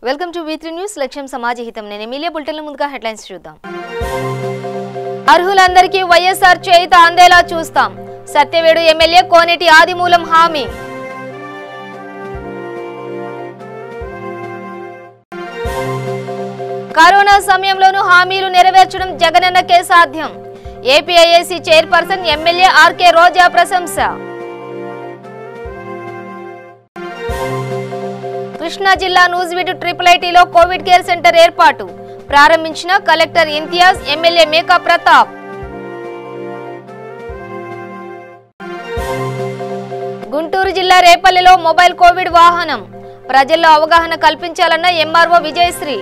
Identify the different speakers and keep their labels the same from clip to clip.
Speaker 1: Welcome to V3 news లక్ష్యం సమాజహితం నేను Emilia bulletin ముందుగా హెడ్లైన్స్ చూద్దాం. అర్హులందరికీ వైఎస్ఆర్ చేయుత అందేలా చూస్తాం. సత్యవేడు ఎమ్మెల్యే కోనేటి ఆదిమూలం హామీ. కరోనా సమయంలోనూ హామీలు నెరవేర్చడం జగనన్నకే సాధ్యం. ఏపీఐఏసీ చైర్పర్సన్ ఎమ్మెల్యే ఆర్కే రోజా ప్రశంస. కృష్ణా జిల్లా నూజివీడు IIITలో కోవిడ్ కేర్ సెంటర్ ఏర్పాటు ప్రారంభించిన కలెక్టర్ ఇంతియాజ్, ఎమ్మెల్యే మేకా ప్రతాప్. గుంటూరు జిల్లా రేపల్లెలో మొబైల్ కోవిడ్ వాహనం ప్రజల్లో అవగాహన కల్పించాలన్న ఎంఆర్ఓ విజయశ్రీ.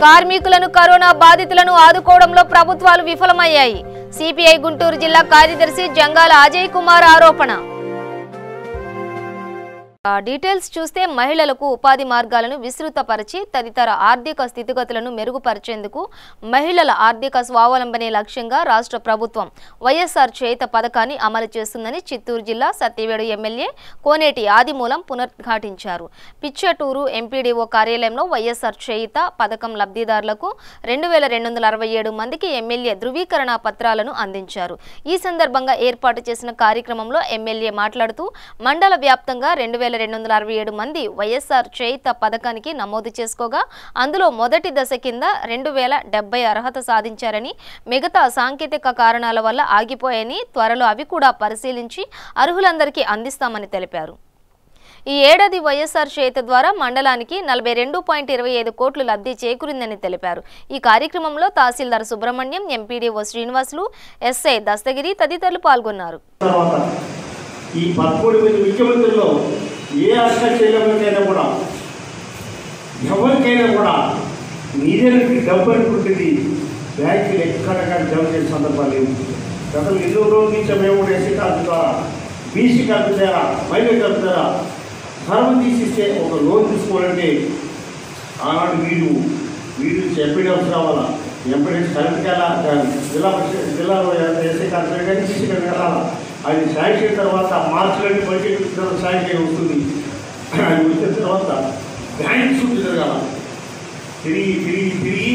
Speaker 1: కార్మికులను కరోనా బాధితులను ఆదుకోవడంలో ప్రభుత్వాలు విఫలమయ్యాయి. సిపిఐ గుంటూరు జిల్లా కార్యదర్శి జంగాల అజయ్ కుమార్ ఆరోపణ. డీటెయిల్స్ చూస్తే మహిళలకు ఉపాధి మార్గాలను విస్తృతపరిచి తదితర ఆర్థిక స్థితిగతులను మెరుగుపరిచేందుకు మహిళల ఆర్థిక స్వావలంబనే లక్ష్యంగా రాష్ట్ర ప్రభుత్వం వైఎస్ఆర్ చేయుత పథకాన్ని అమలు చేస్తుందని చిత్తూరు జిల్లా సత్యవేడు ఎమ్మెల్యే కోనేటి ఆదిమూలం పునరుద్ఘాటించారు. పిచ్చటూరు ఎంపీడీఓ కార్యాలయంలో వైఎస్ఆర్ చేయుత పథకం లబ్ధిదారులకు 2267 మందికి ఎమ్మెల్యే ధృవీకరణ పత్రాలను అందించారు. ఈ సందర్భంగా ఏర్పాటు చేసిన కార్యక్రమంలో ఎమ్మెల్యే మాట్లాడుతూ మండల వ్యాప్తంగా 2267 మంది వైఎస్ఆర్ చేయుత పథకానికి నమోదు చేసుకోగా అందులో మొదటి దశ కింద 2070 అర్హత సాధించారని, మిగతా సాంకేతిక కారణాల వల్ల ఆగిపోయాయని, త్వరలో అవి కూడా పరిశీలించి అర్హులందరికీ అందిస్తామని తెలిపారు. ఈ ఏడాది వైఎస్ఆర్ చేయుత ద్వారా మండలానికి 42.25 కోట్లు లబ్ధి చేకూరిందని తెలిపారు. ఈ కార్యక్రమంలో తహసీల్దార్ సుబ్రహ్మణ్యం, ఎంపీడీఓ శ్రీనివాసులు, ఎస్ఐ దస్తగిరి తదితరులు పాల్గొన్నారు.
Speaker 2: ఈ 13 మంది ముఖ్యమంత్రుల్లో ఏ అర్హత చేయలేకైనా కూడా ఎవరికైనా కూడా నీదేనికి డబ్బు అనుకుంటుంది బ్యాంకులు ఎక్కడక్కడ జమ చేసే సందర్భాలు లేవు. గతంలో ఎన్నో రోజుల నుంచి మేము కూడా ఎస్సీ కార్డు ద్వారా, బీసీ కార్డు ద్వారా, మైనర్ కార్డు ద్వారా ధర్మం తీసిస్తే ఒక లోన్ తీసుకోవాలంటే ఆనాడు వీడు ఎంపీడీఎఫ్ రావాలా, ఎంపీడీఎఫ్ కలెక్టర్ జిల్లాలో ఎస్సీ కార్డు కానీ బీసీ కార్డు వెళ్ళాలా. అది శాంక్షన్ తర్వాత మార్చిలో బడ్జెట్ శాంక్షన్ వస్తుంది. అది వచ్చిన తర్వాత బ్యాంక్ చుట్టూ తిరగాల, తిరిగి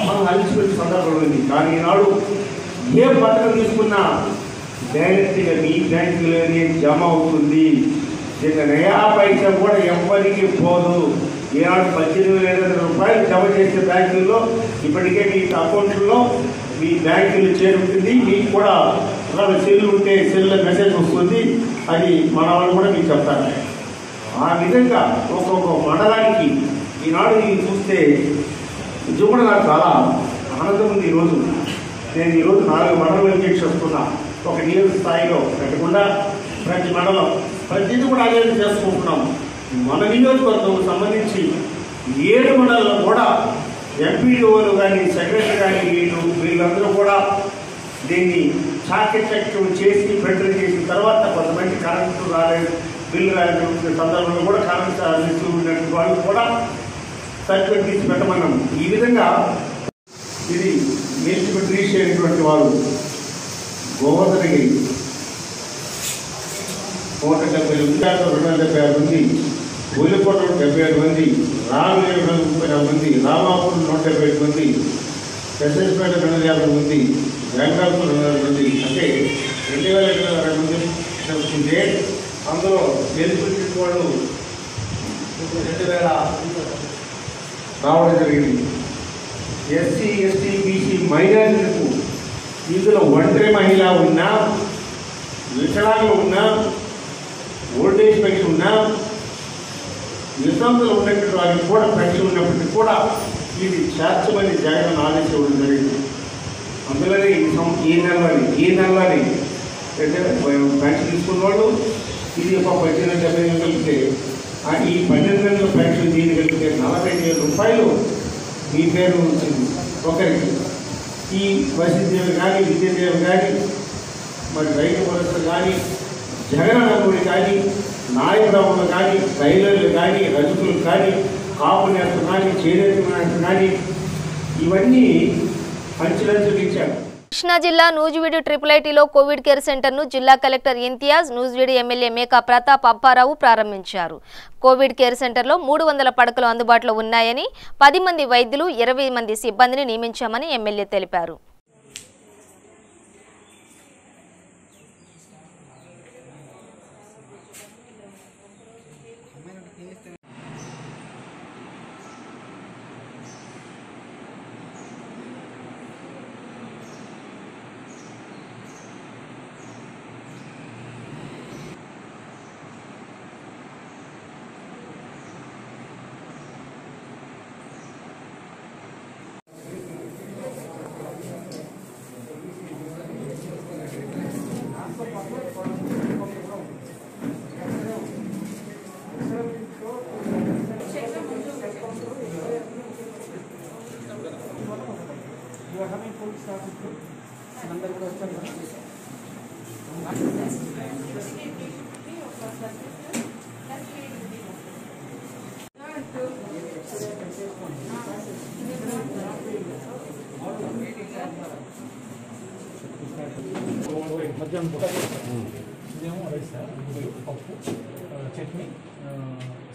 Speaker 2: మనం అలిసిపోయిన సందర్భం ఉంది. కానీ ఈనాడు ఏ పథకం తీసుకున్నా డైరెక్ట్గా మీ బ్యాంకులోనే జమ అవుతుంది. దీన్ని నయా పైసా కూడా ఎవరికి పోదు. ఈనాడు 18,500 రూపాయలు జమ చేసే బ్యాంకుల్లో ఇప్పటికే మీ అకౌంట్లో మీ బ్యాంకులు చేరుతుంది. మీకు కూడా సెల్ ఉంటే సెల్లో మెసేజ్ వస్తుంది. అది మన వాళ్ళు కూడా మీకు చెప్తారు. ఆ విధంగా ఒక్కొక్క మండలానికి ఈనాడు చూస్తే ఇది కూడా నాకు చాలా ఆనందం ఉంది. నేను ఈరోజు 4 మండలం వెలిగించి వస్తున్నా. ఒక నియోజక స్థాయిలో పెట్టకుండా ప్రతి మండలం ప్రతిదీ కూడా అదే చేసుకుంటున్నాం. మన నియోజకవర్గం సంబంధించి 7 మండలాల్లో కూడా ఎంపీడీఓలు కానీ, సెక్రటరీ కానీ వీళ్ళందరూ కూడా దీన్ని చాకచక్యం చేసి ప్రింటర్ చేసిన తర్వాత కొంతమంది కరెంటు రాలేదు, బిల్లు రాలేదు సందర్భంలో కూడా కరెంట్ ఉన్నటువంటి వాళ్ళు కూడా సర్టిఫికెట్ తీసి పెట్టమన్నాం. ఈ విధంగా ఇది ఎలిజిబుల్ రీచ్ అయినటువంటి వారు గోవర్ధనగిరి 170 విద్యార్థులు 276 మంది, ఒలికోటలో 77 మంది, రామలేరు 34 మంది, రామాపూర్ 175 మంది, పెద్దపేట 250 మంది, వెంకటాపూర్ 200 మంది, అంటే 2,220 మంది తెలుసుకుంటే అందులో ఎలిజిబిలిటీ వాళ్ళు 2,000 రావడం జరిగింది. ఎస్సీ, ఎస్టీ, బీసీ మైనారిటీలకు ఇందులో ఒంటరి మహిళ ఉన్నా, వికలాంగులు ఉన్నా, ఓల్డేజ్ పెన్షన్ ఉన్నా, వితంతులు ఉన్నటువంటి వారికి కూడా పెన్షన్ ఉన్నప్పటికీ కూడా ఇది చేర్చమని జగన్ ఆదేశం ఇవ్వడం జరిగింది. అందులోనే ఈ నెలలోని పెన్షన్ తీసుకున్న వాళ్ళు ఇది ఒక 18,000 కలిపితే ఈ 12,000 పెన్షన్ దీన్ని కలిపితే 45,000 రూపాయలు మీ పేరు ఉంటుంది ఒకరికి. ఈ వసతిదేవులు కానీ, విద్యాదేవులు కానీ, మరి రైతు భరోసా కానీ, జగనన్నముడు కానీ, నాయకులు కానీ, టైలర్లు కానీ, రజకులు కానీ, కాపు నేతలు కానీ, చేనేత నేతలు కానీ ఇవన్నీ అంచెలంచెలు ఇచ్చారు.
Speaker 1: కృష్ణా జిల్లా నూజివీడు IIITలో కోవిడ్ కేర్ సెంటర్ను జిల్లా కలెక్టర్ ఇంతియాజ్, నూజివీడు ఎమ్మెల్యే మేకా ప్రతాప్ అప్పారావు ప్రారంభించారు. కోవిడ్ కేర్ సెంటర్లో 300 పడకలు అందుబాటులో ఉన్నాయని, 10 మంది వైద్యులు, 20 మంది సిబ్బందిని నియమించామని ఎమ్మెల్యే తెలిపారు.
Speaker 3: పప్పు, చట్నీ,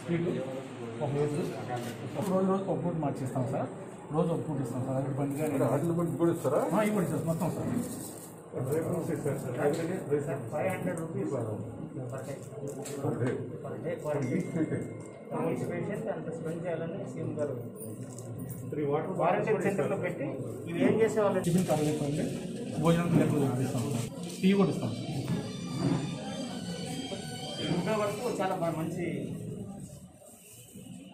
Speaker 3: స్వీట్, ఒక రోజు ఒక పూట మార్చేస్తాం సార్. రోజు ఒక పూట ఇస్తాం సార్. అది బండిగా కూడా ఇస్తారా? ఇవ్వండి సార్, మొత్తం సార్. 500 రూపీస్ అంత స్పెండ్ చేయాలని సీఎం గారు వారంటీ సెంటర్లో పెట్టి ఇవి ఏం చేసేవాళ్ళు. టిఫిన్ కావాలి, భోజనం లేకపోతే ఇస్తాం సార్. టీ కూడా ఇస్తాం సార్. వరకు చాలా మంచి.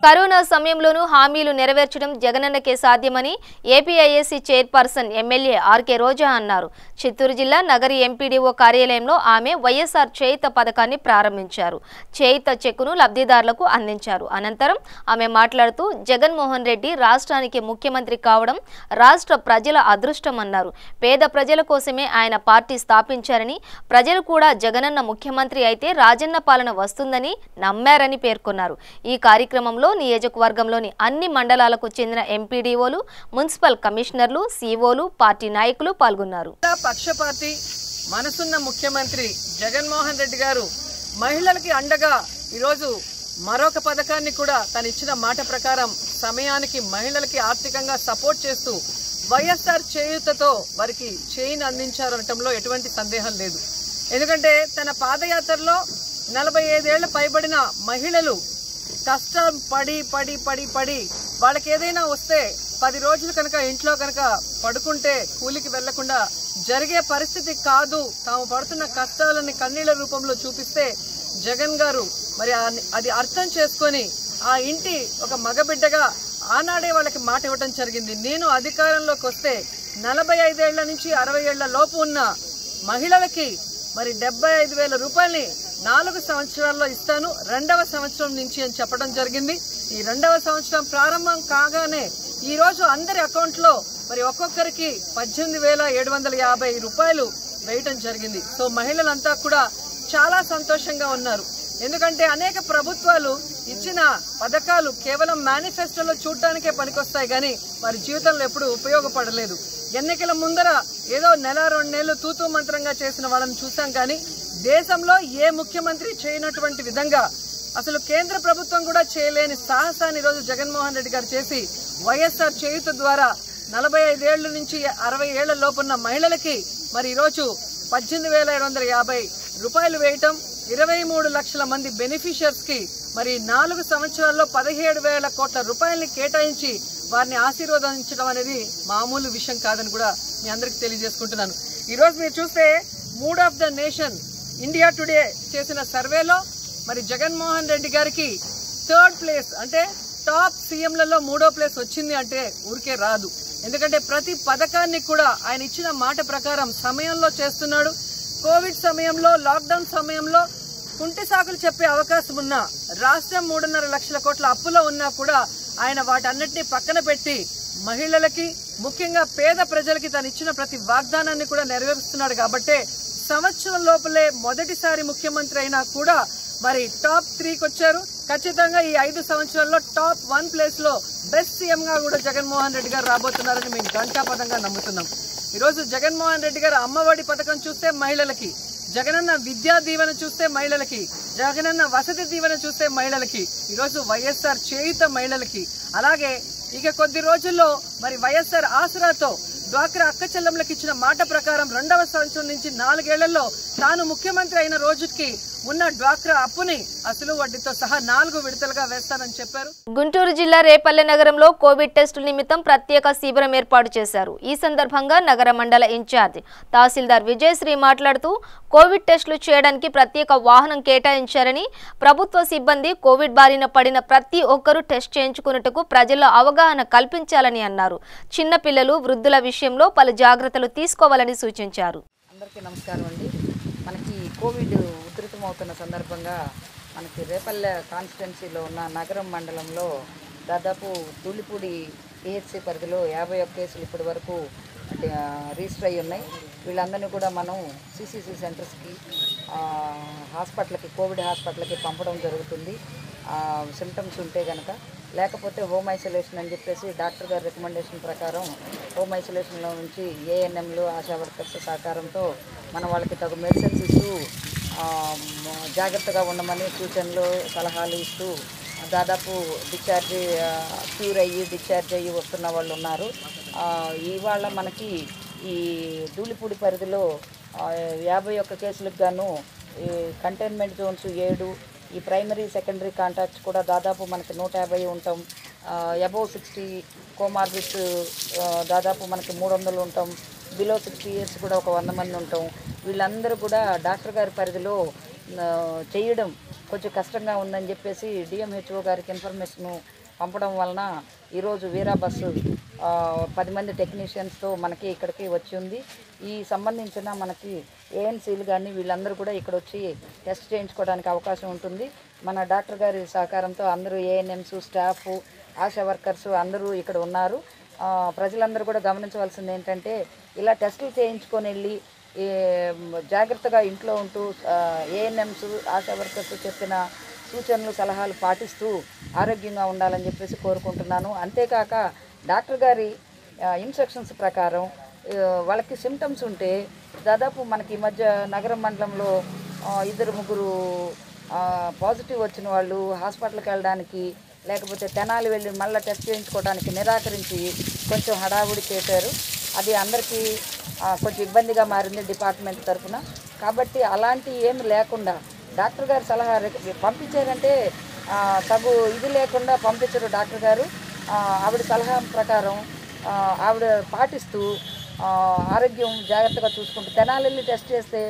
Speaker 1: కరోనా సమయంలోనూ హామీలు నెరవేర్చడం జగనన్నకే సాధ్యమని ఏపీఐఏసీ చైర్పర్సన్ ఎమ్మెల్యే ఆర్కే రోజా అన్నారు. చిత్తూరు జిల్లా నగరి ఎంపీడీఓ కార్యాలయంలో ఆమె వైఎస్ఆర్ చేయుత పథకాన్ని ప్రారంభించారు. చేయుత చెక్కును లబ్ధిదారులకు అందించారు. అనంతరం ఆమె మాట్లాడుతూ జగన్మోహన్ రెడ్డి రాష్ట్రానికి ముఖ్యమంత్రి కావడం రాష్ట్ర ప్రజల అదృష్టమన్నారు. పేద ప్రజల కోసమే ఆయన పార్టీ స్థాపించారని, ప్రజలు కూడా జగనన్న ముఖ్యమంత్రి అయితే రాజన్న పాలన వస్తుందని నమ్మారని పేర్కొన్నారు. ఈ కార్యక్రమంలో నియోజకవర్గంలోని అన్ని మండలాలకు చెందిన ఎంపీడీఓలు, మున్సిపల్ కమిషనర్లు, సీఓలు, పార్టీ నాయకులు పాల్గొన్నారు.
Speaker 4: పక్షపాతి మనసున్న ముఖ్యమంత్రి జగన్మోహన్ రెడ్డి గారు మహిళలకి అండగా ఈరోజు మరొక పథకాన్ని కూడా తను ఇచ్చిన మాట ప్రకారం సమయానికి మహిళలకి ఆర్థికంగా సపోర్ట్ చేస్తూ వైఎస్ఆర్ చేయూతతో వారికి చేయిని అందించారనటంలో ఎటువంటి సందేహం లేదు. ఎందుకంటే తన పాదయాత్రలో 45 ఏళ్ల పైబడిన మహిళలు కష్టం పడి పడి పడి పడి వాళ్ళకి ఏదైనా వస్తే 10 రోజులు కనుక ఇంట్లో కనుక పడుకుంటే కూలికి వెళ్లకుండా జరిగే పరిస్థితి కాదు. తాము పడుతున్న కష్టాలని కన్నీళ్ల రూపంలో చూపిస్తే జగన్ గారు మరి అది అర్థం చేసుకొని ఆ ఇంటి ఒక మగబిడ్డగా ఆనాడే వాళ్ళకి మాట ఇవ్వడం జరిగింది. నేను అధికారంలోకి వస్తే 45 ఏళ్ల నుంచి 60 ఏళ్ల లోపు ఉన్న మహిళలకి మరి 75,000 రూపాయలని 4 సంవత్సరాల్లో ఇస్తాను, 2వ సంవత్సరం నుంచి అని చెప్పడం జరిగింది. ఈ 2వ సంవత్సరం ప్రారంభం కాగానే ఈ రోజు అందరి అకౌంట్ లో మరి ఒక్కొక్కరికి 18,750 రూపాయలు వేయటం జరిగింది. సో మహిళలంతా కూడా చాలా సంతోషంగా ఉన్నారు. ఎందుకంటే అనేక ప్రభుత్వాలు ఇచ్చిన పథకాలు కేవలం మేనిఫెస్టోలో చూడటానికే పనికొస్తాయి కానీ వారి జీవితంలో ఎప్పుడు ఉపయోగపడలేదు. ఎన్నికల ముందర ఏదో 1-2 నెలలు తూతూ మంత్రంగా చేసిన వాళ్ళని చూసాం కానీ దేశంలో ఏ ముఖ్యమంత్రి చేయనటువంటి విధంగా అసలు కేంద్ర ప్రభుత్వం కూడా చేయలేని సాహసాన్ని ఈరోజు జగన్మోహన్ రెడ్డి గారు చేసి వైఎస్ఆర్ చేయూత ద్వారా 45 ఏళ్ల నుంచి 60 ఏళ్ల లోపున్న మహిళలకి మరి ఈరోజు 18,750 రూపాయలు వేయటం, 23 లక్షల మంది బెనిఫిషియర్స్ కి మరి 4 సంవత్సరాల్లో 17,000 కోట్ల రూపాయలని కేటాయించి వారిని ఆశీర్వదించడం అనేది మామూలు విషయం కాదని కూడా మీ అందరికి తెలియజేసుకుంటున్నాను. ఈ రోజు మీరు చూస్తే mood of the nation India today చేసిన సర్వేలో మరి జగన్మోహన్ రెడ్డి గారికి 3rd ప్లేస్ అంటే టాప్ సీఎంలలో 3వ ప్లేస్ వచ్చింది అంటే ఊరికే రాదు. ఎందుకంటే ప్రతి పథకాన్ని కూడా ఆయన ఇచ్చిన మాట ప్రకారం సమయంలో చేస్తున్నాడు. కోవిడ్ సమయంలో, లాక్డౌన్ సమయంలో కుంటి సాకులు చెప్పే అవకాశం ఉన్నా, రాష్ట్రం 3.5 లక్షల కోట్ల అప్పులో ఉన్నా కూడా ఆయన వాటన్నిటిని పక్కన పెట్టి మహిళలకి, ముఖ్యంగా పేద ప్రజలకి తను ఇచ్చిన ప్రతి వాగ్దానాన్ని కూడా నెరవేరుస్తున్నాడు. కాబట్టే సంవత్సరం లోపలే మొదటిసారి ముఖ్యమంత్రి అయినా కూడా మరి టాప్ 3కి వచ్చారు. ఖచ్చితంగా ఈ 5 సంవత్సరాల్లో టాప్ 1 ప్లేస్ లో బెస్ట్ సీఎం గా కూడా జగన్మోహన్ రెడ్డి గారు రాబోతున్నారని మేము ఘంటాపథంగా నమ్ముతున్నాం. ఈరోజు జగన్మోహన్ రెడ్డి గారు అమ్మఒడి పథకం చూస్తే మహిళలకి, జగనన్న విద్యా దీవెన చూస్తే మహిళలకి, జగనన్న వసతి దీవెన చూస్తే మహిళలకి, ఈరోజు వైఎస్ఆర్ చేయుత మహిళలకి, అలాగే ఇక కొద్ది రోజుల్లో మరి వైఎస్ఆర్ ఆసరాతో డ్వాక్రా అక్క చెల్లెమ్మలకు ఇచ్చిన మాట ప్రకారం 2వ సంవత్సరం నుంచి 4 ఏళ్లలో తాను ముఖ్యమంత్రి అయిన రోజుకి ఉన్న డ్వాక్రా అప్పుని అసలు వడ్డీతో సహా 4 విడతలుగా వేస్తానని చెప్పారు.
Speaker 1: గుంటూరు జిల్లా రేపల్లె నగరంలో కోవిడ్ టెస్టుల నిమిత్తం ప్రత్యేక శిబిరం ఏర్పాటు చేశారు. ఈ సందర్భంగా నగర మండల ఇన్ఛార్జ్ తహసీల్దార్ విజయశ్రీ మాట్లాడుతూ కోవిడ్ టెస్టులు చేయడానికి ప్రత్యేక వాహనం కేటాయించారని, ప్రభుత్వ సిబ్బంది కోవిడ్ బారిన పడిన ప్రతి ఒక్కరూ టెస్ట్ చేయించుకున్నట్టుకు ప్రజల్లో అవగాహన కల్పించాలని అన్నారు. చిన్న పిల్లలు, వృద్ధుల విషయంలో పలు జాగ్రత్తలు తీసుకోవాలని సూచించారు.
Speaker 5: అందరికీ నమస్కారం అండి. మనకి కోవిడ్ ఉధృతమవుతున్న సందర్భంగా మనకి రేపల్లె కాన్స్టిట్యున్సీలో ఉన్న నగరం మండలంలో దాదాపు ధూళిపూడి పిహెచ్సి పరిధిలో 51 కేసులు ఇప్పటి వరకు రిజిస్టర్ అయ్యి ఉన్నాయి. వీళ్ళందరినీ కూడా మనం సిసిసి సెంటర్స్కి, హాస్పిటల్కి, కోవిడ్ హాస్పిటల్కి పంపడం జరుగుతుంది. సిమ్టమ్స్ ఉంటే కనుక, లేకపోతే హోమ్ ఐసోలేషన్ అని చెప్పేసి డాక్టర్ గారి రికమెండేషన్ ప్రకారం హోమ్ ఐసోలేషన్లో నుంచి ఏఎన్ఎంలు, ఆశా వర్కర్స్ సహకారంతో మనం వాళ్ళకి తగు మెడిసిన్స్ ఇస్తూ జాగ్రత్తగా ఉండమని సూచనలు, సలహాలు ఇస్తూ దాదాపు క్యూర్ అయ్యి డిశ్చార్జ్ అయ్యి వస్తున్న వాళ్ళు ఉన్నారు. ఇవాళ మనకి ఈ ధూళిపూడి పరిధిలో 51 కేసులకు గాను ఈ కంటైన్మెంట్ జోన్స్ 7, ఈ ప్రైమరీ సెకండరీ కాంటాక్ట్స్ కూడా దాదాపు మనకి 150 ఉంటాం. అబోవ్ 60 కోమార్బిడ్స్ దాదాపు మనకి 300 ఉంటాం. బిలో 60 ఇయర్స్ కూడా ఒక 100 మంది ఉంటాం. వీళ్ళందరూ కూడా డాక్టర్ గారి పరిధిలో చేయడం కొంచెం కష్టంగా ఉందని చెప్పేసి డిఎంహెచ్ఓ గారికి ఇన్ఫర్మేషన్ పంపడం వలన ఈరోజు వీరా బస్సు 10 మంది టెక్నీషియన్స్తో మనకి ఇక్కడికి వచ్చి ఉంది. ఈ సంబంధించిన మనకి ఏఎన్సీలు కానీ వీళ్ళందరూ కూడా ఇక్కడ వచ్చి టెస్ట్ చేయించుకోవడానికి అవకాశం ఉంటుంది. మన డాక్టర్ గారి సహకారంతో అందరూ ఏఎన్ఎంస్, స్టాఫ్, ఆశా వర్కర్స్ అందరూ ఇక్కడ ఉన్నారు. ప్రజలందరూ కూడా గమనించవలసింది ఏంటంటే, ఇలా టెస్టులు చేయించుకొని వెళ్ళి జాగ్రత్తగా ఇంట్లో ఉంటూ ఏఎన్ఎంస్, ఆశా వర్కర్స్ చెప్పిన సూచనలు, సలహాలు పాటిస్తూ ఆరోగ్యంగా ఉండాలని చెప్పేసి కోరుకుంటున్నాను. అంతేకాక డాక్టర్ గారి ఇన్స్ట్రక్షన్స్ ప్రకారం వాళ్ళకి సిమ్టమ్స్ ఉంటే దాదాపు మనకి ఈ మధ్య నగరం మండలంలో 2-3 పాజిటివ్ వచ్చిన వాళ్ళు హాస్పిటల్కి వెళ్ళడానికి, లేకపోతే తెనాలి వెళ్ళి మళ్ళీ టెస్ట్ చేయించుకోవడానికి నిరాకరించి కొంచెం హడావుడి చేశారు. అది అందరికీ కొంచెం ఇబ్బందిగా మారింది డిపార్ట్మెంట్ తరఫున. కాబట్టి అలాంటి ఏమి లేకుండా డాక్టర్ గారు సలహా పంపించారంటే తగు ఇది లేకుండా పంపించరు డాక్టర్ గారు. ఆవిడ సలహా ప్రకారం ఆవిడ పాటిస్తూ ఆరోగ్యం జాగ్రత్తగా చూసుకుంటూ తెనాలి వెళ్ళి టెస్ట్ చేస్తే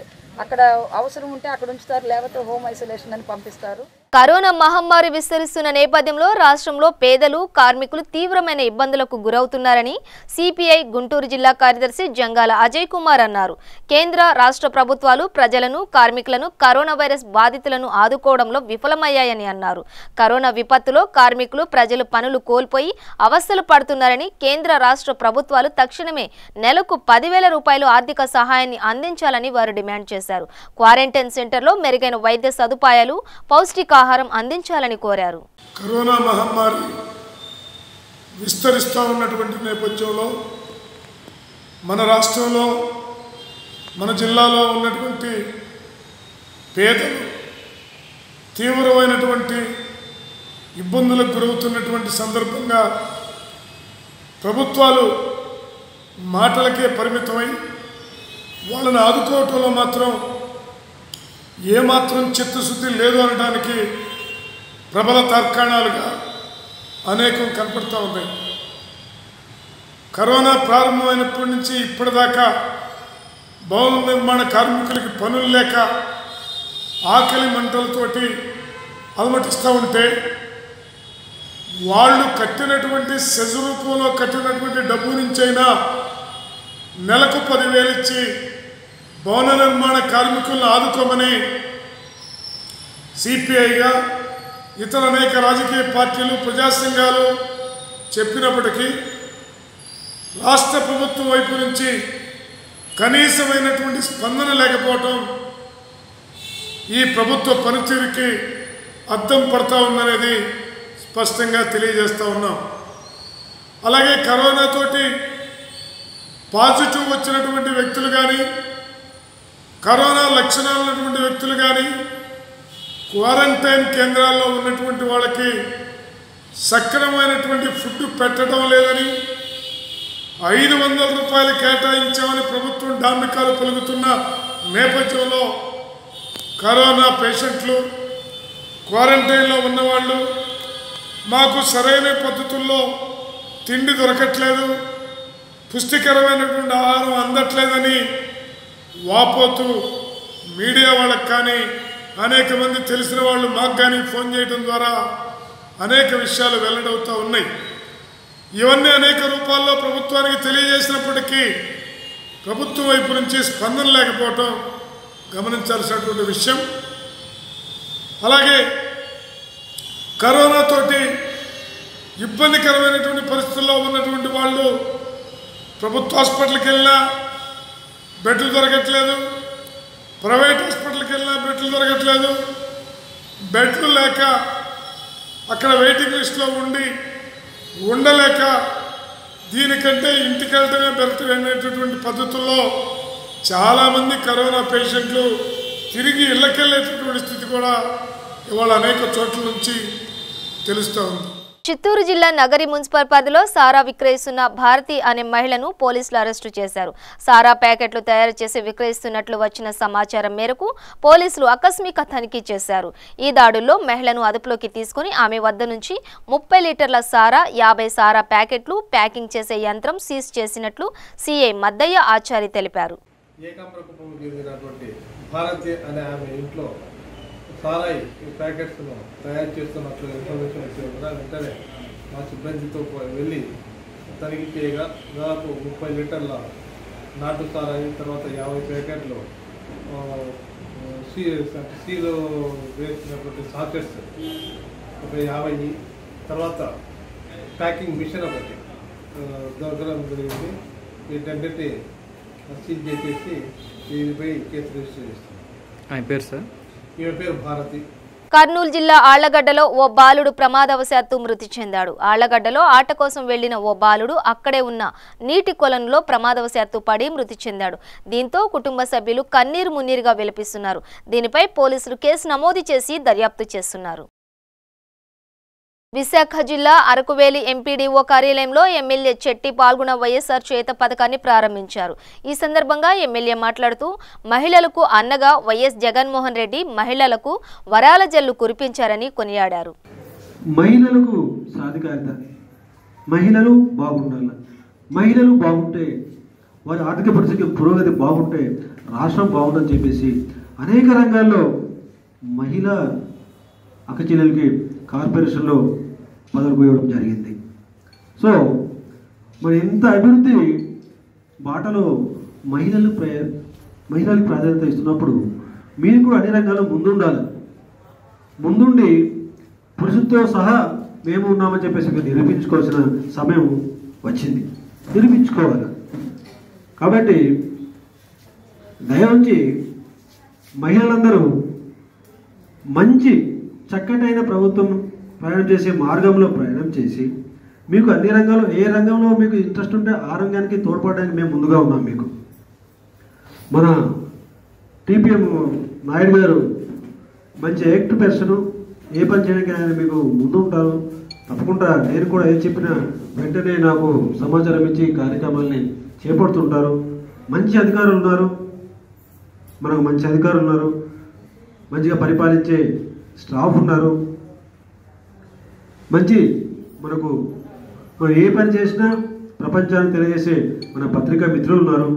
Speaker 5: అక్కడ అవసరం ఉంటే అక్కడ ఉంచుతారు, లేకపోతే హోమ్ ఐసోలేషన్ అని పంపిస్తారు.
Speaker 1: కరోనా మహమ్మారి విస్తరిస్తున్న నేపథ్యంలో రాష్ట్రంలో పేదలు, కార్మికులు తీవ్రమైన ఇబ్బందులకు గురవుతున్నారని సిపిఐ గుంటూరు జిల్లా కార్యదర్శి జంగాల అజయ్ కుమార్ అన్నారు. కేంద్ర, రాష్ట్ర ప్రభుత్వాలు ప్రజలను, కార్మికులను, కరోనా వైరస్ బాధితులను ఆదుకోవడంలో విఫలమయ్యాయని అన్నారు. కరోనా విపత్తులో కార్మికులు, ప్రజలు పనులు కోల్పోయి అవస్థలు పడుతున్నారని, కేంద్ర, రాష్ట్ర ప్రభుత్వాలు తక్షణమే నెలకు 10,000 రూపాయలు ఆర్థిక సహాయాన్ని అందించాలని వారు డిమాండ్ చేశారు. క్వారంటైన్ సెంటర్లో మెరుగైన వైద్య సదుపాయాలు, పౌష్టికాహారం అందించాలని కోరారు.
Speaker 6: కరోనా మహమ్మారి విస్తరిస్తూ ఉన్నటువంటి నేపథ్యంలో మన రాష్ట్రంలో, మన జిల్లాలో ఉన్నటువంటి పేదలు తీవ్రమైనటువంటి ఇబ్బందులకు గురవుతున్నటువంటి సందర్భంగా ప్రభుత్వాలు మాటలకే పరిమితమై వాళ్ళని ఆదుకోవటంలో మాత్రం ఏమాత్రం చిత్తశుద్ధి లేదు అనడానికి ప్రబల తర్కాణాలుగా అనేకం కనపడుతూ ఉన్నాయి. కరోనా ప్రారంభమైనప్పటి నుంచి ఇప్పటిదాకా భవన నిర్మాణ కార్మికులకి పనులు లేక ఆకలి మంటలతోటి అలమటిస్తూ ఉంటే వాళ్ళు కట్టినటువంటి సెజ్ రూపంలో కట్టినటువంటి డబ్బు నుంచైనా నెలకు 10,000 ఇచ్చి భవన నిర్మాణ కార్మికులను ఆదుకోమని సిపిఐగా ఇతర అనేక రాజకీయ పార్టీలు, ప్రజా సంఘాలు చెప్పినప్పటికీ రాష్ట్ర ప్రభుత్వం వైపు నుంచి కనీసమైనటువంటి స్పందన లేకపోవటం ఈ ప్రభుత్వ పనితీరుకి అద్దం పడతా ఉందనేది స్పష్టంగా తెలియజేస్తూ ఉన్నాం. అలాగే కరోనాతోటి పాజిటివ్ వచ్చినటువంటి వ్యక్తులు కానీ కరోనా లక్షణాలు ఉన్నటువంటి వ్యక్తులు కానీ క్వారంటైన్ కేంద్రాల్లో ఉన్నటువంటి వాళ్ళకి సక్రమైనటువంటి ఫుడ్ పెట్టడం లేదని 500 రూపాయలు కేటాయించామని ప్రభుత్వం డాంబికాలు పలుకుతున్న నేపథ్యంలో కరోనా పేషెంట్లు క్వారంటైన్లో ఉన్నవాళ్ళు మాకు సరైన పద్ధతుల్లో తిండి దొరకట్లేదు, పుష్టికరమైనటువంటి ఆహారం అందట్లేదని వాపోతూ మీడియా వాళ్ళకి కానీ అనేక మంది తెలిసిన వాళ్ళు మాకు కానీ ఫోన్ చేయడం ద్వారా అనేక విషయాలు వెల్లడవుతూ ఉన్నాయి. ఇవన్నీ అనేక రూపాల్లో ప్రభుత్వానికి తెలియజేసినప్పటికీ ప్రభుత్వం వైపు నుంచి స్పందన లేకపోవటం గమనించాల్సినటువంటి విషయం. అలాగే కరోనాతోటి ఇబ్బందికరమైనటువంటి పరిస్థితుల్లో ఉన్నటువంటి వాళ్ళు ప్రభుత్వ హాస్పిటల్కి వెళ్ళినా బెడ్లు దొరకట్లేదు, ప్రైవేట్ హాస్పిటల్కి వెళ్ళినా బెడ్లు దొరకట్లేదు. బెడ్లు లేక అక్కడ వెయిటింగ్ లిస్ట్లో ఉండలేక దీనికంటే ఇంటికి వెళ్ళటమే బెటర్ అనేటటువంటి పద్ధతుల్లో చాలామంది కరోనా పేషెంట్లు తిరిగి ఇళ్ళకెళ్ళేటటువంటి స్థితి కూడా ఇవాళ అనేక చోట్ల నుంచి తెలుస్తూ ఉంది.
Speaker 1: చిత్తూరు జిల్లా నగరి మున్సిపల్ పరిధిలో సారా విక్రయిస్తున్న భారతి అనే మహిళను పోలీసులు అరెస్టు చేశారు. సారా ప్యాకెట్లు తయారు చేసి విక్రయిస్తున్నట్లు వచ్చిన సమాచారం మేరకు పోలీసులు ఆకస్మిక తనిఖీ చేశారు. ఈ దాడుల్లో మహిళను అదుపులోకి తీసుకుని ఆమె వద్ద నుంచి 30 లీటర్ల సారా, 50 సారా ప్యాకెట్లు, ప్యాకింగ్ చేసే యంత్రం సీజ్ చేసినట్లు సిఐ మద్దయ్య ఆచారి తెలిపారు.
Speaker 7: సారాయి ప్యాకెట్స్ను తయారు చేస్తున్నట్లు ఇన్ఫర్మేషన్ వచ్చి వెంటనే మా సిబ్బందితో వెళ్ళి తనిఖీ చేయగా దాదాపు 30 లీటర్ల నాటు సారాయి, తర్వాత 50 ప్యాకెట్లు సీలో వేసినటువంటి సాకెట్స్ ఒక 50, తర్వాత ప్యాకింగ్ మిషన్ ఒకటి దొరకడం జరిగింది. వీటన్నిటి సీజ్ చేసేసి దీనిపై కేసు రిజిస్టర్ చేస్తాం. ఆయన పేరు సార్?
Speaker 1: కర్నూలు జిల్లా ఆళ్లగడ్డలో ఓ బాలుడు ప్రమాదవశాత్తు మృతి చెందాడు. ఆళ్లగడ్డలో ఆట కోసం వెళ్లిన ఓ బాలుడు అక్కడే ఉన్న నీటి కొలనులో ప్రమాదవశాత్తు పడి మృతి చెందాడు. దీంతో కుటుంబ సభ్యులు కన్నీరు మున్నీరుగా విలపిస్తున్నారు. దీనిపై పోలీసులు కేసు నమోదు చేసి దర్యాప్తు చేస్తున్నారు. విశాఖ జిల్లా అరకువేలి ఎంపీడీఓ కార్యాలయంలో ఎమ్మెల్యే చెట్టి పాల్గొన వైఎస్ఆర్ చేత పథకాన్ని ప్రారంభించారు. ఈ సందర్భంగా ఎమ్మెల్యే మాట్లాడుతూ మహిళలకు అన్నగా వైఎస్ జగన్మోహన్ రెడ్డి మహిళలకు వరాల జల్లు కురిపించారని కొనియాడారు.
Speaker 8: మహిళలకు సాధికారత, మహిళలు బాగుండాలి, మహిళలు బాగుంటే వారి ఆర్థిక పరిస్థితి పురోగతి బాగుంటే రాష్ట్రం బాగుందని చెప్పేసి అనేక రంగాల్లో మహిళా అక్కచెల్లెలకి కార్పొరేషన్లో పదవులు పోయడం జరిగింది. సో మరి ఎంత అభివృద్ధి బాటలో మహిళలకు ప్రాధాన్యత ఇస్తున్నప్పుడు మీరు కూడా అన్ని రంగాల్లో ముందుండి పురుషులతో సహా మేము ఉన్నామని చెప్పేసి నిరూపించుకోవాల్సిన సమయం వచ్చింది, నిరూపించుకోవాలి. కాబట్టి దయవుంచి మహిళలందరూ మంచి చక్కటైన ప్రభుత్వం ప్రయాణం చేసే మార్గంలో ప్రయాణం చేసి మీకు అన్ని రంగాల్లో ఏ రంగంలో మీకు ఇంట్రెస్ట్ ఉంటే ఆ రంగానికి తోడ్పడడానికి మేము ముందుగా ఉన్నాం. మీకు మన టీపీఎం నాయుడు గారు మంచి యాక్టివ్ పర్సన్, ఏ పని చేయడానికి ఆయన మీకు ముందు ఉంటారు. తప్పకుండా నేను కూడా ఏం చెప్పినా వెంటనే నాకు సమాచారం ఇచ్చి కార్యక్రమాలని చేపడుతుంటారు. మంచి అధికారులు ఉన్నారు, మనకు మంచి అధికారులు ఉన్నారు, మంచిగా పరిపాలించే స్టాఫ్ ఉన్నారు, మంచి మనకు మనం ఏ పని చేసినా ప్రపంచానికి తెలియజేసే మన పత్రికా మిత్రులు ఉన్నారు.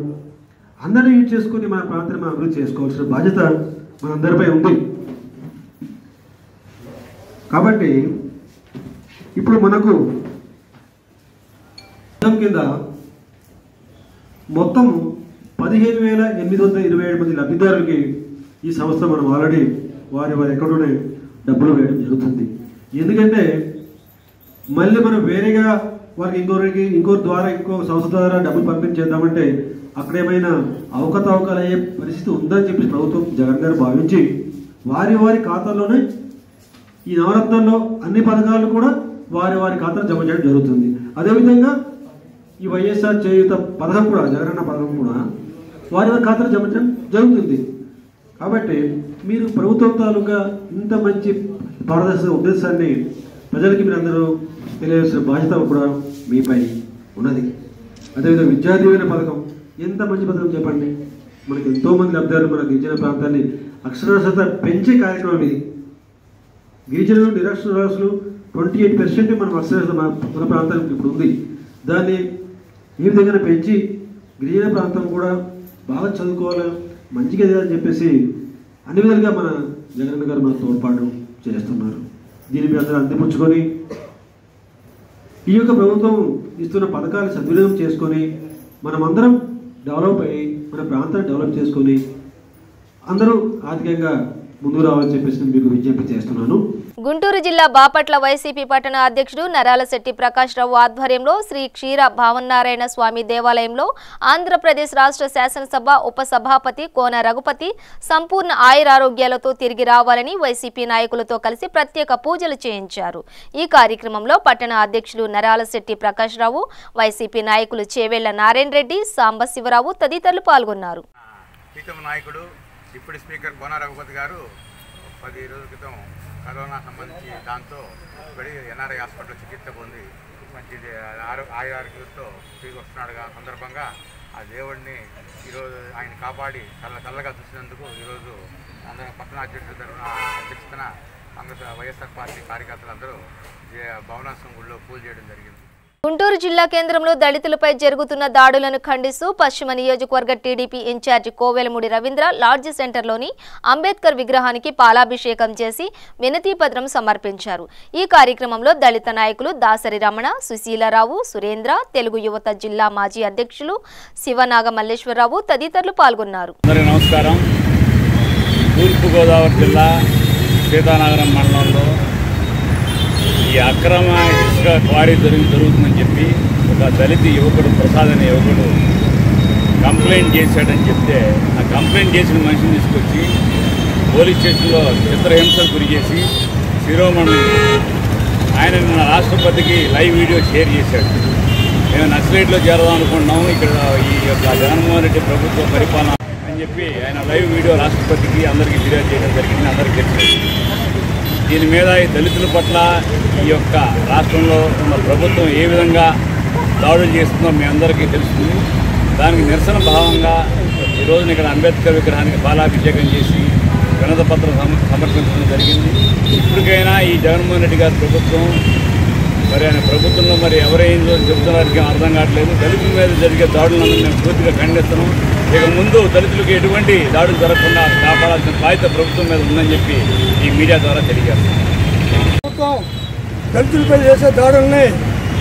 Speaker 8: అందరినీ యూజ్ చేసుకుని మన ప్రాంతాన్ని మనం అభివృద్ధి చేసుకోవాల్సిన బాధ్యత మనందరిపై ఉంది. కాబట్టి ఇప్పుడు మనకు కింద మొత్తం 15,827 మంది లబ్ధిదారులకి ఈ సంస్థ మనం ఆల్రెడీ వారి అకౌంట్లోనే డబ్బులు వేయడం జరుగుతుంది. ఎందుకంటే మళ్ళీ మనం వేరేగా వారికి ఇంకోరి ద్వారా ఇంకో సంస్థ ద్వారా డబ్బులు పంపించేద్దామంటే అక్కడ ఏమైనా అవకతవకలు అయ్యే పరిస్థితి ఉందని చెప్పి ప్రభుత్వం జగన్ గారు భావించి వారి ఖాతాల్లోనే ఈ నవరత్నాల్లో అన్ని పథకాలు కూడా వారి ఖాతాలో జమ చేయడం జరుగుతుంది. అదేవిధంగా ఈ వైఎస్ఆర్ చేయూత పథకం కూడా, జగనన్న పథకం కూడా వారి వారి ఖాతాలో జమ చేయడం జరుగుతుంది. కాబట్టి మీరు ప్రభుత్వం తాలూకా ఇంత మంచి పారదర్శక ఉద్దేశాన్ని ప్రజలకి మీరు అందరూ తెలియజేసిన బాధ్యత కూడా మీపై ఉన్నది. అదేవిధంగా విద్యా దీవెన పథకం ఎంత మంచి పథకం చెప్పండి. మనకి ఎంతోమంది లబ్ధిదారులు మన గిరిజన ప్రాంతాన్ని అక్షరాస్యత పెంచే కార్యక్రమం ఇది. గిరిజనులు నిరక్షరాస్యులు 28% మనం అక్షరాస్యత మన ప్రాంతానికి ఇప్పుడు ఉంది. దాన్ని ఈ విధంగా పెంచి గిరిజన ప్రాంతం కూడా బాగా చదువుకోవాలి, మంచిగా ఎదగాలని చెప్పేసి అన్ని విధాలుగా మన జగనన్న గారు మన తోడ్పాటు చేస్తున్నారు. దీన్ని మీరు అందరూ అందిపుచ్చుకొని ఈ యొక్క ప్రభుత్వం ఇస్తున్న పథకాలు సద్వినియోగం చేసుకొని మనమందరం డెవలప్ అయ్యి మన ప్రాంతాన్ని డెవలప్ చేసుకొని అందరూ ఆర్థికంగా ముందుకు రావాలని చెప్పేసి నేను మీకు విజ్ఞప్తి చేస్తున్నాను.
Speaker 1: గుంటూరు జిల్లా బాపట్ల వైసీపీ పట్టణ అధ్యక్షుడు నరాలశెట్టి ప్రకాష్ రావు ఆధ్వర్యంలో శ్రీ క్షీర భావనారాయణ స్వామి దేవాలయంలో ఆంధ్రప్రదేశ్ రాష్ట్ర శాసనసభ ఉపసభాపతి కోన రఘుపతి సంపూర్ణ ఆయురారోగ్యాలతో తిరిగి రావాలని వైసీపీ నాయకులతో కలిసి ప్రత్యేక పూజలు చేయించారు. ఈ కార్యక్రమంలో పట్టణ అధ్యక్షులు నరాలశెట్టి ప్రకాష్ రావు, వైసీపీ నాయకులు చేవేళ్ల నారాయణ రెడ్డి, సాంబశివరావు తదితరులు పాల్గొన్నారు.
Speaker 9: డిప్యూటీ స్పీకర్ కోన రఘుపతి గారు 10 రోజుల క్రితం కరోనా సంబంధించి దాంతో ఎన్ఆర్ఐ హాస్పిటల్లో చికిత్స పొంది మంచి ఆరోగ్యంతో తిరిగి వస్తున్నాడుగా సందర్భంగా ఆ దేవుడిని ఈరోజు ఆయన కాపాడి చల్లగా చూసినందుకు ఈరోజు అందరూ పట్టణ అధ్యక్షతన కాంగ్రెస్ వైఎస్ఆర్ పార్టీ కార్యకర్తలందరూ భవనాశ్రమం గుడిలో పూజ చేయడం జరిగింది.
Speaker 1: గుంటూరు జిల్లా కేంద్రంలో దళితులపై జరుగుతున్న దాడులను ఖండిస్తూ పశ్చిమ నియోజకవర్గ TDP incharge Kovelamudi Ravindra lodge సెంటర్లోని అంబేద్కర్ విగ్రహానికి పాలాభిషేకం చేసి వినతి పత్రం సమర్పించారు. ఈ కార్యక్రమంలో దళిత నాయకులు దాసరి రమణ, సుశీలరావు, సురేంద్ర, తెలుగు యువత జిల్లా మాజీ అధ్యక్షులు శివనాగ మల్లేశ్వరరావు తదితరులు పాల్గొన్నారు.
Speaker 10: నమస్కారం. తూర్పుగోదావరి జిల్లా సీతానగరం మండలంలో ఈ అక్రమ ఇసుక క్వారీ జరుగుతుందని చెప్పి ఒక దళిత యువకుడు ప్రసాద్ అనే యువకుడు కంప్లైంట్ చేశాడని చెప్తే ఆ కంప్లైంట్ చేసిన మనిషిని తీసుకొచ్చి పోలీస్ స్టేషన్లో చిత్రహింసకు గురి చేసి శిరోమణి ఆయన నిన్న రాష్ట్రపతికి లైవ్ వీడియో షేర్ చేశాడు. మేము నక్సలైట్లో చేరదాం అనుకుంటున్నాము, ఇక్కడ ఈ యొక్క జగన్మోహన్ రెడ్డి ప్రభుత్వ పరిపాలన అని చెప్పి ఆయన లైవ్ వీడియో రాష్ట్రపతికి అందరికీ ఫిర్యాదు చేయడం జరిగింది. అందరికీ తెలిసింది. దీని మీద ఈ దళితుల పట్ల ఈ యొక్క రాష్ట్రంలో ఉన్న ప్రభుత్వం ఏ విధంగా దాడులు చేస్తుందో మీ అందరికీ తెలుస్తుంది. దానికి నిరసన భావంగా ఈరోజున ఇక్కడ అంబేద్కర్ విగ్రహానికి పాలాభిషేకం చేసి వినతి పత్రం సమర్పించడం జరిగింది. ఇప్పటికైనా ఈ జగన్మోహన్ రెడ్డి గారి ప్రభుత్వం మరి ఆయన ప్రభుత్వంలో మరి ఎవరైందో చెబుతున్నారో అర్థం కావట్లేదు. దళితుల మీద జరిగే దాడులను మేము పూర్తిగా ఖండిస్తున్నాం. ఇక ముందు దళితులకు ఎటువంటి దాడులు జరగకుండా కాపాడాల్సిన బాధ్యత ప్రభుత్వం మీద ఉందని చెప్పి ఈ మీడియా ద్వారా తెలియజేస్తున్నాం.
Speaker 11: ప్రభుత్వం దళితులపై చేసే దాడుల్ని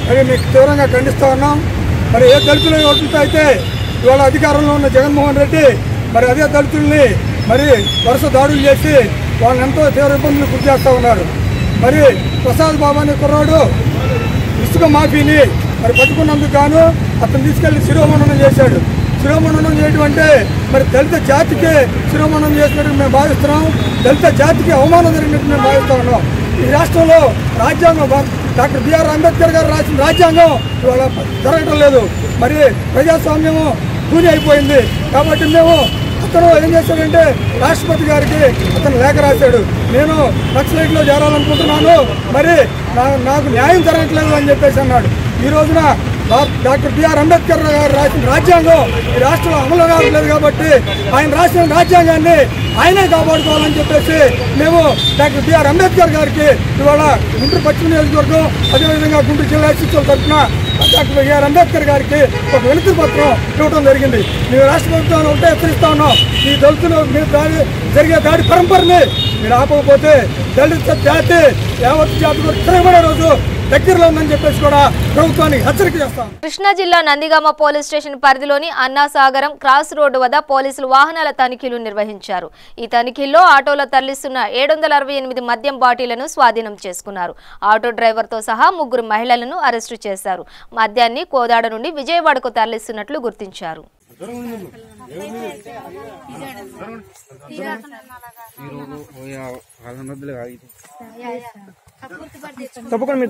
Speaker 11: మరి మీకు తీవ్రంగా ఖండిస్తూ ఉన్నాం. మరి ఏ దళితుల ఓట్లతో అయితే ఇవాళ అధికారంలో ఉన్న జగన్మోహన్ రెడ్డి మరి అదే దళితుల్ని మరి వరుస దాడులు చేసి వాళ్ళని ఎంతో తీవ్ర ఇబ్బందులు గురి చేస్తూ ఉన్నారు. మరి ప్రసాద్ బాబు అనే కుర్రాడు ఇసుక మాఫీని మరి పట్టుకున్నందుకు గాను అతను తీసుకెళ్లి శిరోమణనం చేశాడు. శిరోమణనం చేయడం అంటే మరి దళిత జాతికి శిరోమణనం చేసినట్టు మేము భావిస్తున్నాం. దళిత జాతికి అవమానం జరిగినట్టు మేము భావిస్తూ ఉన్నాం. ఈ రాష్ట్రంలో రాజ్యాంగం డాక్టర్ బిఆర్ అంబేద్కర్ గారు రాసిన రాజ్యాంగం ఇవాళ జరగటం లేదు. మరి ప్రజాస్వామ్యము కూలి అయిపోయింది. కాబట్టి మేము అతను ఏం చేశాడంటే రాష్ట్రపతి గారికి అతను లేఖ రాశాడు. నేను నక్సలైట్లో చేరాలనుకుంటున్నాను, మరి నాకు న్యాయం జరగట్లేదు అని చెప్పేసి అన్నాడు. ఈ రోజున డాక్టర్ బిఆర్ అంబేద్కర్ గారు రాసిన రాజ్యాంగం ఈ రాష్ట్రంలో అమలు కావట్లేదు కాబట్టి ఆయన రాసిన రాజ్యాంగాన్ని ఆయనే కాపాడుకోవాలని చెప్పేసి మేము డాక్టర్ బిఆర్ అంబేద్కర్ గారికి ఇవాళ గుంటూరు పశ్చిమ నియోజకవర్గం అదేవిధంగా గుంటూరు జిల్లా శిక్షకుల తరఫున డాక్టర్ బిఆర్ అంబేద్కర్ గారికి ఒక వినతి పత్రం ఇవ్వడం జరిగింది. మేము రాష్ట్ర ప్రభుత్వాన్ని ఒకటే హెచ్చరిస్తా ఉన్నాం. ఈ దళితులు మీరు జరిగే దాడి పరంపరని మీరు ఆపకపోతే దళిత జాతి యావత్ జాతి కూడా తిరగబడే రోజు దగ్గరలో ఉందని చెప్పేసి కూడా ప్రభుత్వానికి హెచ్చరిక చేస్తాం.
Speaker 1: కృష్ణా జిల్లా నందిగామ పోలీస్ స్టేషన్ పరిధిలోని అన్నాసాగరం క్రాస్ రోడ్డు వద్ద పోలీసులు వాహనాల తనిఖీలు నిర్వహించారు. ఈ తనిఖీల్లో ఆటోలో తరలిస్తున్న 768 మద్యం బాటిళ్లను స్వాధీనం చేసుకున్నారు. ఆటో డ్రైవర్తో సహా 3 మహిళలను అరెస్టు చేశారు. మద్యాన్ని కోదాడ నుండి విజయవాడకు తరలిస్తున్నట్లు గుర్తించారు.
Speaker 11: తప్పకుండా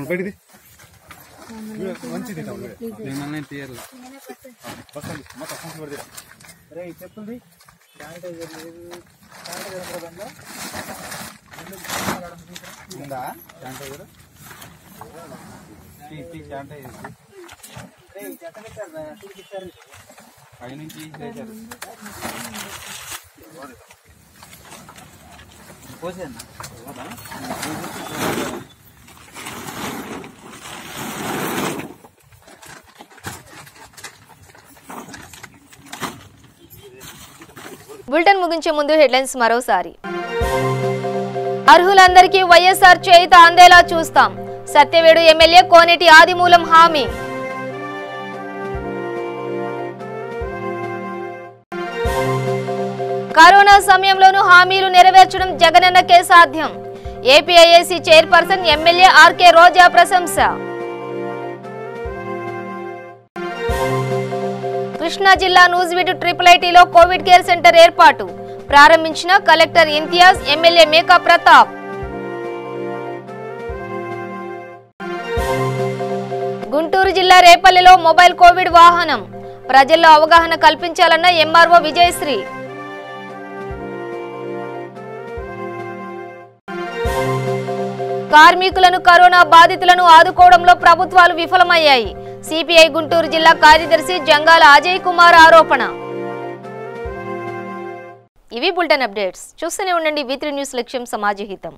Speaker 12: బయటిది మంచిది తీయాలి చెప్తుంది పైనుంచి పోసేనా
Speaker 1: బులెటిన్ ముగించే ముందు హెడ్లైన్స్ మరోసారి. అర్హులందరికీ వైఎస్ఆర్ చేయుత అందేలా చూస్తాం. సత్యవేడు ఎమ్మెల్యే కోనేటి ఆదిమూలం హామీ. కరోనా సమయంలోనూ హామీలు నెరవేర్చడం జగనన్నకే సాధ్యం. ఏపీఐఏసీ చైర్పర్సన్ ఎమ్మెల్యే ఆర్కే రోజా ప్రశంస. కృష్ణా జిల్లా నూజివీడు IIITలో కోవిడ్ కేర్ సెంటర్ ఏర్పాటు. ప్రారంభించిన కలెక్టర్ ఇంతియాజ్, ఎమ్మెల్యే మేకా ప్రతాప్. గుంటూరు జిల్లా రేపల్లెలో మొబైల్ కోవిడ్ వాహనం. ప్రజల్లో అవగాహన కల్పించాలన్న ఎంఆర్ఓ విజయశ్రీ. కార్మికులను, కరోనా బాధితులను ఆదుకోవడంలో ప్రభుత్వాలు విఫలమయ్యాయి. సిపిఐ గుంటూరు జిల్లా కార్యదర్శి జంగాల అజయ్ కుమార్ ఆరోపణ. ఇవి బులెటిన్ అప్డేట్స్. చూస్తూనే ఉండండి V3 న్యూస్, లక్ష్యం సమాజహితం.